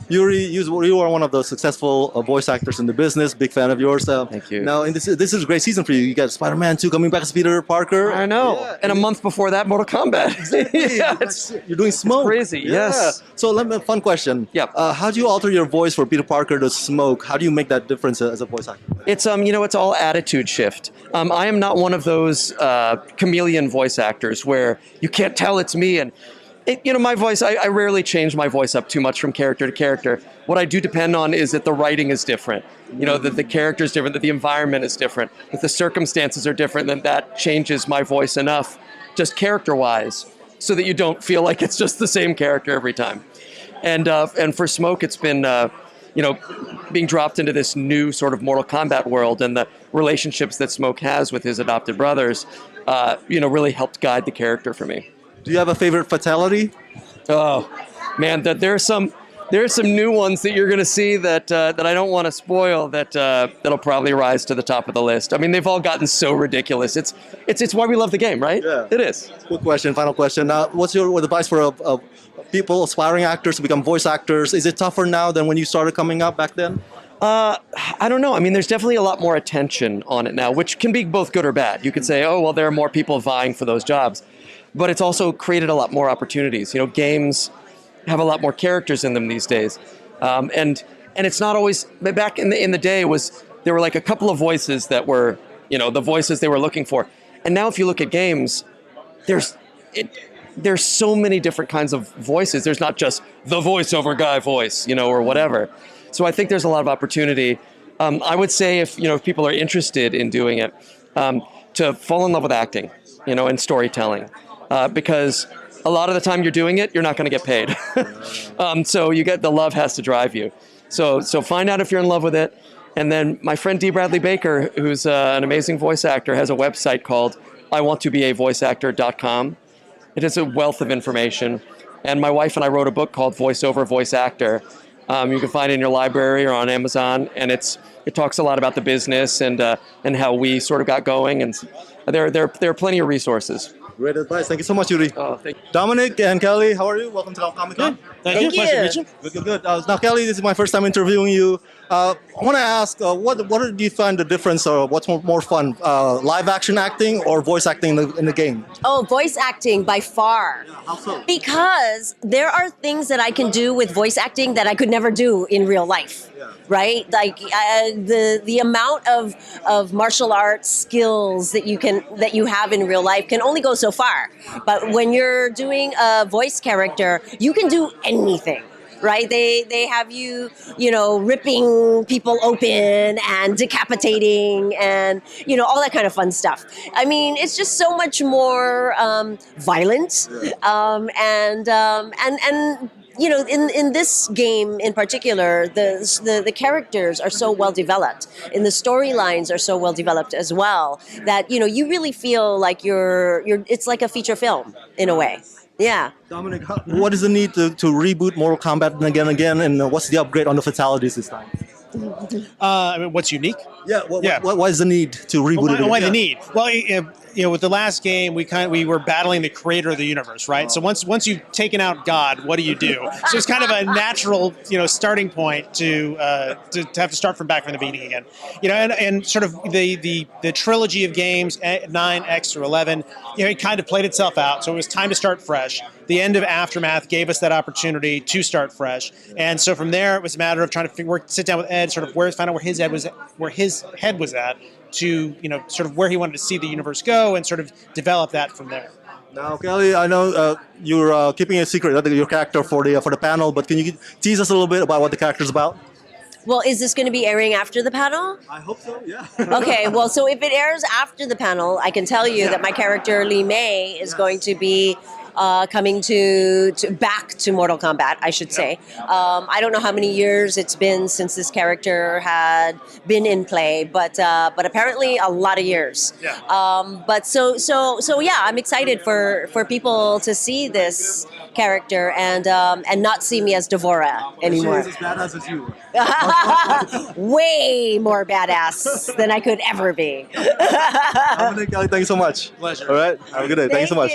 Yuri, you are one of the successful voice actors in the business. Big fan of yours. Thank you. Now, and this is a great season for you. You got Spider-Man 2 coming back as Peter Parker. I know. Yeah, and a month before that, Mortal Kombat. yeah, you're doing Smoke. crazy, Yeah. yes. So, fun question. Yep. How do you alter your voice for Peter Parker to Smoke? How do you make that difference as a voice actor? It's it's all attitude shift. I am not one of those chameleon voice actors where you can't tell it's me. And my voice, I rarely change my voice up too much from character to character. What I do depend on is that the writing is different. That the character is different, that the environment is different, that the circumstances are different, then that changes my voice enough, just character-wise, so that you don't feel like it's just the same character every time. And for Smoke, it's been being dropped into this new sort of Mortal Kombat world, and the relationships that Smoke has with his adopted brothers, really helped guide the character for me. Do you have a favorite fatality? Oh, man, there's some new ones that you're going to see that I don't want to spoil. That'll probably rise to the top of the list. I mean, they've all gotten so ridiculous. It's why we love the game, right? Yeah. It is. Quick question, final question. What's your advice for people, aspiring actors to become voice actors? Is it tougher now than when you started coming up back then? I don't know. I mean, there's definitely a lot more attention on it now, which can be both good or bad. You could say, oh, well, there are more people vying for those jobs. But it's also created a lot more opportunities. Games have a lot more characters in them these days. And it's not always, back in the day, there were like a couple of voices that were, the voices they were looking for. And now if you look at games, there's so many different kinds of voices. There's not just the voiceover guy voice, or whatever. So I think there's a lot of opportunity. I would say if people are interested in doing it, to fall in love with acting, and storytelling. Because a lot of the time you're doing it, you're not going to get paid. So the love has to drive you. So find out if you're in love with it. And then my friend D. Bradley Baker, who's an amazing voice actor, has a website called iwanttobeavoiceactor.com. It has a wealth of information. And my wife and I wrote a book called Voiceover Voice Actor. You can find it in your library or on Amazon. And it talks a lot about the business and how we sort of got going. And there are plenty of resources. Great advice. Thank you so much, Yuri. Oh, thank you. Dominic and Kelly, how are you? Welcome to our Comic-Con. Thank you. Pleasure to meet you. Good. Now, Kelly, this is my first time interviewing you. I want to ask, what do you find the difference, or what's more fun, live action acting or voice acting in the game? Oh, voice acting by far. Yeah, how so? Because there are things that I can do with voice acting that I could never do in real life. Yeah. Right? Like the amount of martial arts skills that you have in real life can only go so far. But when you're doing a voice character, you can do anything. Right? They have you, ripping people open and decapitating and, all that kind of fun stuff. I mean, it's just so much more violent. In this game in particular, the characters are so well developed, and the storylines are so well developed as well that you really feel like it's like a feature film in a way. Yeah. Dominic, what is the need to reboot Mortal Kombat again, and what's the upgrade on the fatalities this time? What's unique? Yeah. What is the need to reboot it again? Why the need? Well, with the last game, we were battling the creator of the universe, right? So once you've taken out God, what do you do? So it's kind of a natural, starting point to have to start from back from the beginning again. And sort of the trilogy of games, 9, X through 11, it kind of played itself out. So it was time to start fresh. The end of Aftermath gave us that opportunity to start fresh, and so from there it was a matter of trying to sit down with Ed, sort of find out where his head was at, to sort of where he wanted to see the universe go, and sort of develop that from there. Now, Kelly, I know you're keeping a secret, your character for the panel, but can you tease us a little bit about what the character's about? Well, is this going to be airing after the panel? I hope so, yeah. Okay, well, so if it airs after the panel, I can tell you that my character, Li Mei, is going to be coming back to Mortal Kombat, I should say. I don't know how many years it's been since this character had been in play, but apparently a lot of years. Yeah. But so yeah, I'm excited for people to see this character and not see me as Devora anymore. She's as badass as you. Way more badass than I could ever be. Dominic, Kelly, thank you so much. Pleasure. All right, have a good day. Thank you so much.